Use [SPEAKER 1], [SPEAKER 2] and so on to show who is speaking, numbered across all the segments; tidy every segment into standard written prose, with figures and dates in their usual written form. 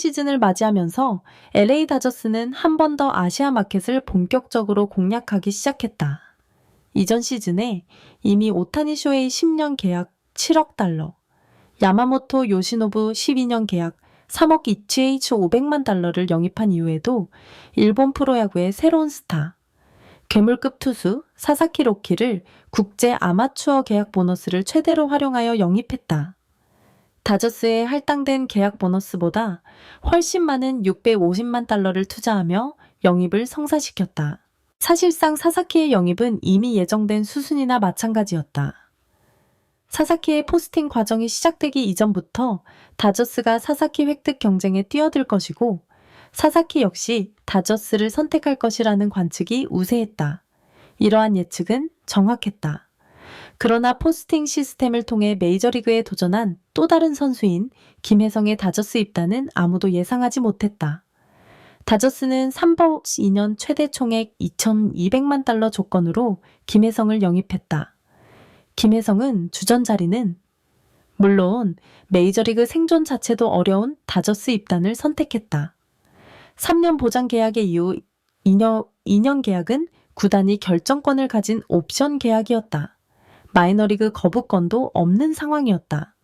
[SPEAKER 1] 시즌을 맞이하면서 LA 다저스는 한 번 더 아시아 마켓을 본격적으로 공략하기 시작했다. 이전 시즌에 이미 오타니 쇼헤이 10년 계약 7억 달러, 야마모토 요시노부 12년 계약 3억 ETH 500만 달러를 영입한 이후에도 일본 프로야구의 새로운 스타, 괴물급 투수 사사키 로키를 국제 아마추어 계약 보너스를 최대로 활용하여 영입했다. 다저스의 할당된 계약 보너스보다 훨씬 많은 650만 달러를 투자하며 영입을 성사시켰다. 사실상 사사키의 영입은 이미 예정된 수순이나 마찬가지였다. 사사키의 포스팅 과정이 시작되기 이전부터 다저스가 사사키 획득 경쟁에 뛰어들 것이고 사사키 역시 다저스를 선택할 것이라는 관측이 우세했다. 이러한 예측은 정확했다. 그러나 포스팅 시스템을 통해 메이저리그에 도전한 또 다른 선수인 김혜성의 다저스 입단은 아무도 예상하지 못했다. 다저스는 3번 2년 최대 총액 2,200만 달러 조건으로 김혜성을 영입했다. 김혜성은 주전 자리는 물론 메이저리그 생존 자체도 어려운 다저스 입단을 선택했다. 3년 보장 계약의 이후 2년 계약은 구단이 결정권을 가진 옵션 계약이었다. 마이너리그 거부권도 없는 상황이었다.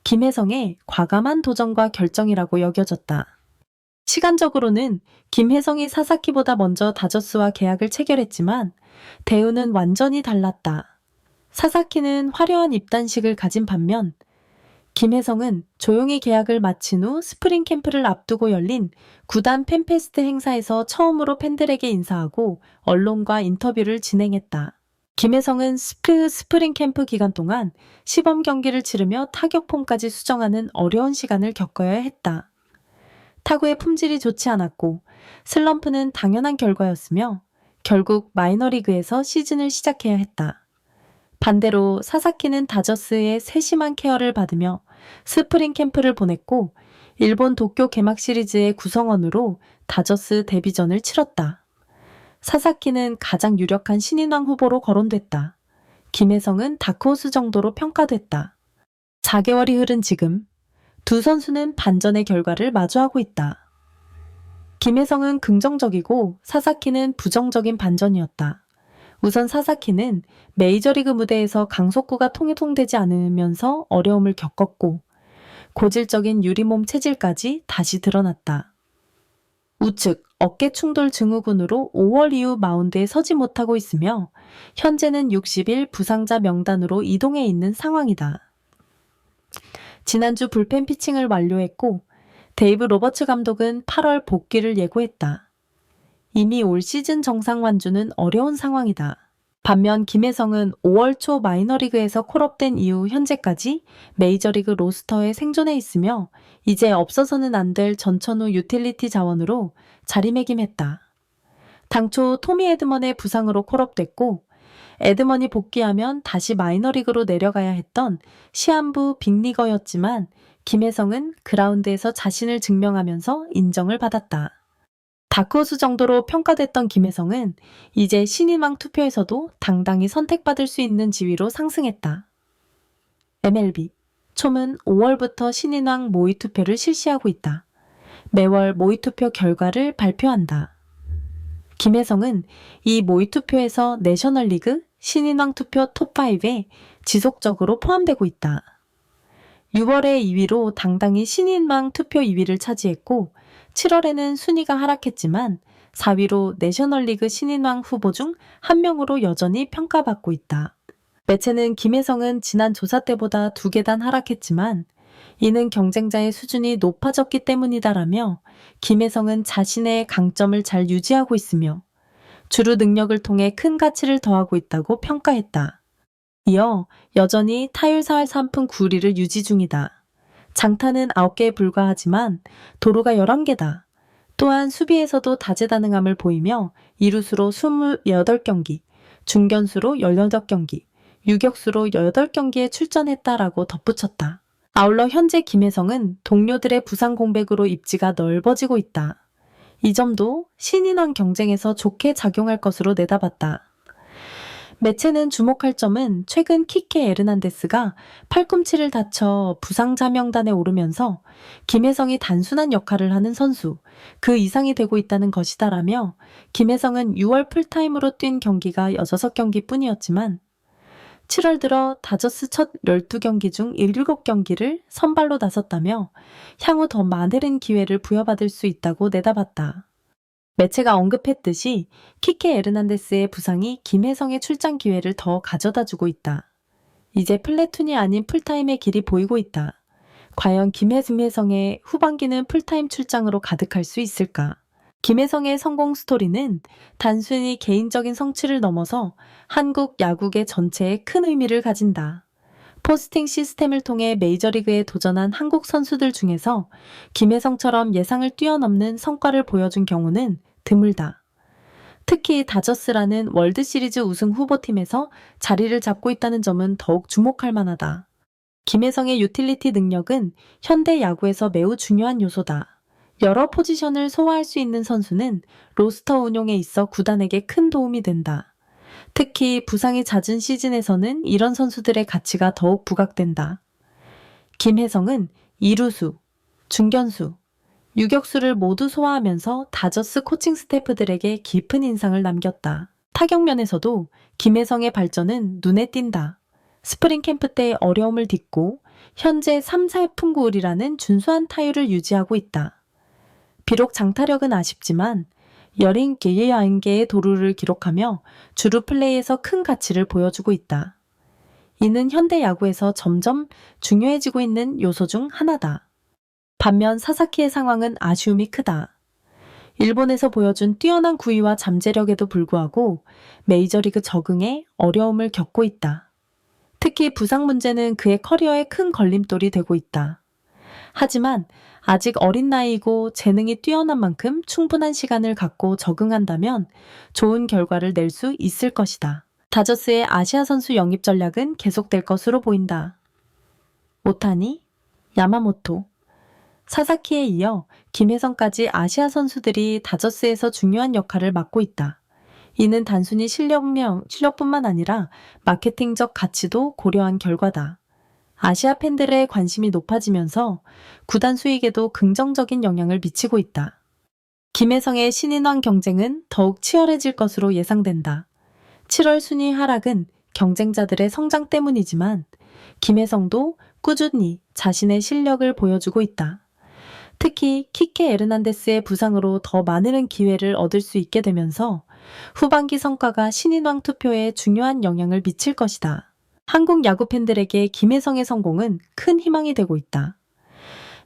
[SPEAKER 1] 김혜성의 과감한 도전과 결정이라고 여겨졌다. 시간적으로는 김혜성이 사사키보다 먼저 다저스와 계약을 체결했지만 대우는 완전히 달랐다. 사사키는 화려한 입단식을 가진 반면 김혜성은 조용히 계약을 마친 후 스프링 캠프를 앞두고 열린 구단 팬페스트 행사에서 처음으로 팬들에게 인사하고 언론과 인터뷰를 진행했다. 김혜성은 스프링 캠프 기간 동안 시범 경기를 치르며 타격 폼까지 수정하는 어려운 시간을 겪어야 했다. 타구의 품질이 좋지 않았고 슬럼프는 당연한 결과였으며 결국 마이너리그에서 시즌을 시작해야 했다. 반대로 사사키는 다저스의 세심한 케어를 받으며 스프링 캠프를 보냈고 일본 도쿄 개막 시리즈의 구성원으로 다저스 데뷔전을 치렀다. 사사키는 가장 유력한 신인왕 후보로 거론됐다. 김혜성은 다크호스 정도로 평가됐다. 4개월이 흐른 지금 두 선수는 반전의 결과를 마주하고 있다. 김혜성은 긍정적이고 사사키는 부정적인 반전이었다. 우선 사사키는 메이저리그 무대에서 강속구가 통용되지 않으면서 어려움을 겪었고 고질적인 유리몸 체질까지 다시 드러났다. 우측 어깨 충돌 증후군으로 5월 이후 마운드에 서지 못하고 있으며 현재는 60일 부상자 명단으로 이동해 있는 상황이다. 지난주 불펜 피칭을 완료했고 데이브 로버츠 감독은 8월 복귀를 예고했다. 이미 올 시즌 정상 완주는 어려운 상황이다. 반면 김혜성은 5월 초 마이너리그에서 콜업된 이후 현재까지 메이저리그 로스터에 생존해 있으며 이제 없어서는 안 될 전천후 유틸리티 자원으로 자리매김했다. 당초 토미 에드먼의 부상으로 콜업됐고 에드먼이 복귀하면 다시 마이너리그로 내려가야 했던 시한부 빅리거였지만 김혜성은 그라운드에서 자신을 증명하면서 인정을 받았다. 다크호스 정도로 평가됐던 김혜성은 이제 신인왕 투표에서도 당당히 선택받을 수 있는 지위로 상승했다. MLB 촘은 5월부터 신인왕 모의 투표를 실시하고 있다. 매월 모의 투표 결과를 발표한다. 김혜성은 이 모의 투표에서 내셔널리그 신인왕 투표 톱5에 지속적으로 포함되고 있다. 6월에 2위로 당당히 신인왕 투표 2위를 차지했고 7월에는 순위가 하락했지만 4위로 내셔널리그 신인왕 후보 중 한 명으로 여전히 평가받고 있다. 매체는 김혜성은 지난 조사 때보다 2계단 하락했지만 이는 경쟁자의 수준이 높아졌기 때문이다라며 김혜성은 자신의 강점을 잘 유지하고 있으며 주루 능력을 통해 큰 가치를 더하고 있다고 평가했다. 이어 여전히 타율 3푼 9리를 유지 중이다. 장타는 9개에 불과하지만 도루가 11개다. 또한 수비에서도 다재다능함을 보이며 이루수로 28경기, 중견수로 18경기, 유격수로 8경기에 출전했다라고 덧붙였다. 아울러 현재 김혜성은 동료들의 부상 공백으로 입지가 넓어지고 있다. 이 점도 신인왕 경쟁에서 좋게 작용할 것으로 내다봤다. 매체는 주목할 점은 최근 키케 에르난데스가 팔꿈치를 다쳐 부상자 명단에 오르면서 김혜성이 단순한 역할을 하는 선수, 그 이상이 되고 있다는 것이다라며 김혜성은 6월 풀타임으로 뛴 경기가 6경기 뿐이었지만 7월 들어 다저스 첫 12경기 중 7경기를 선발로 나섰다며 향후 더 많은 기회를 부여받을 수 있다고 내다봤다. 매체가 언급했듯이 키케 에르난데스의 부상이 김혜성의 출장 기회를 더 가져다주고 있다. 이제 플래툰이 아닌 풀타임의 길이 보이고 있다. 과연 김혜성의 후반기는 풀타임 출장으로 가득할 수 있을까? 김혜성의 성공 스토리는 단순히 개인적인 성취를 넘어서 한국 야구계 전체에 큰 의미를 가진다. 포스팅 시스템을 통해 메이저리그에 도전한 한국 선수들 중에서 김혜성처럼 예상을 뛰어넘는 성과를 보여준 경우는 드물다. 특히 다저스라는 월드시리즈 우승 후보팀에서 자리를 잡고 있다는 점은 더욱 주목할 만하다. 김혜성의 유틸리티 능력은 현대 야구에서 매우 중요한 요소다. 여러 포지션을 소화할 수 있는 선수는 로스터 운용에 있어 구단에게 큰 도움이 된다. 특히 부상이 잦은 시즌에서는 이런 선수들의 가치가 더욱 부각된다. 김혜성은 이루수, 중견수, 유격수를 모두 소화하면서 다저스 코칭 스태프들에게 깊은 인상을 남겼다. 타격면에서도 김혜성의 발전은 눈에 띈다. 스프링 캠프 때 어려움을 딛고 현재 3-4푼 9울이라는 준수한 타율을 유지하고 있다. 비록 장타력은 아쉽지만 11개의 도루를 기록하며 주루 플레이에서 큰 가치를 보여주고 있다. 이는 현대 야구에서 점점 중요해지고 있는 요소 중 하나다. 반면 사사키의 상황은 아쉬움이 크다. 일본에서 보여준 뛰어난 구위와 잠재력에도 불구하고 메이저리그 적응에 어려움을 겪고 있다. 특히 부상 문제는 그의 커리어에 큰 걸림돌이 되고 있다. 하지만 아직 어린 나이이고 재능이 뛰어난 만큼 충분한 시간을 갖고 적응한다면 좋은 결과를 낼 수 있을 것이다. 다저스의 아시아 선수 영입 전략은 계속될 것으로 보인다. 오타니, 야마모토, 사사키에 이어 김혜성까지 아시아 선수들이 다저스에서 중요한 역할을 맡고 있다. 이는 단순히 실력뿐만 아니라 마케팅적 가치도 고려한 결과다. 아시아 팬들의 관심이 높아지면서 구단 수익에도 긍정적인 영향을 미치고 있다. 김혜성의 신인왕 경쟁은 더욱 치열해질 것으로 예상된다. 7월 순위 하락은 경쟁자들의 성장 때문이지만 김혜성도 꾸준히 자신의 실력을 보여주고 있다. 특히 키케 에르난데스의 부상으로 더 많은 기회를 얻을 수 있게 되면서 후반기 성과가 신인왕 투표에 중요한 영향을 미칠 것이다. 한국 야구 팬들에게 김혜성의 성공은 큰 희망이 되고 있다.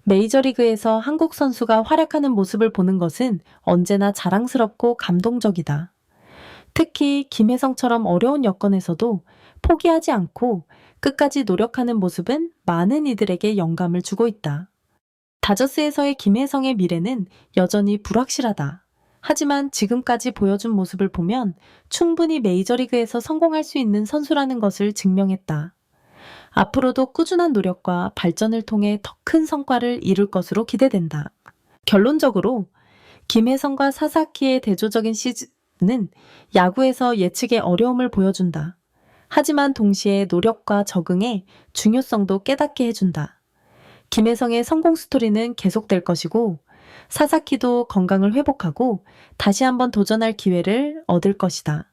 [SPEAKER 1] 메이저리그에서 한국 선수가 활약하는 모습을 보는 것은 언제나 자랑스럽고 감동적이다. 특히 김혜성처럼 어려운 여건에서도 포기하지 않고 끝까지 노력하는 모습은 많은 이들에게 영감을 주고 있다. 다저스에서의 김혜성의 미래는 여전히 불확실하다. 하지만 지금까지 보여준 모습을 보면 충분히 메이저리그에서 성공할 수 있는 선수라는 것을 증명했다. 앞으로도 꾸준한 노력과 발전을 통해 더 큰 성과를 이룰 것으로 기대된다. 결론적으로 김혜성과 사사키의 대조적인 시즌은 야구에서 예측의 어려움을 보여준다. 하지만 동시에 노력과 적응의 중요성도 깨닫게 해준다. 김혜성의 성공 스토리는 계속될 것이고 사사키도 건강을 회복하고 다시 한번 도전할 기회를 얻을 것이다.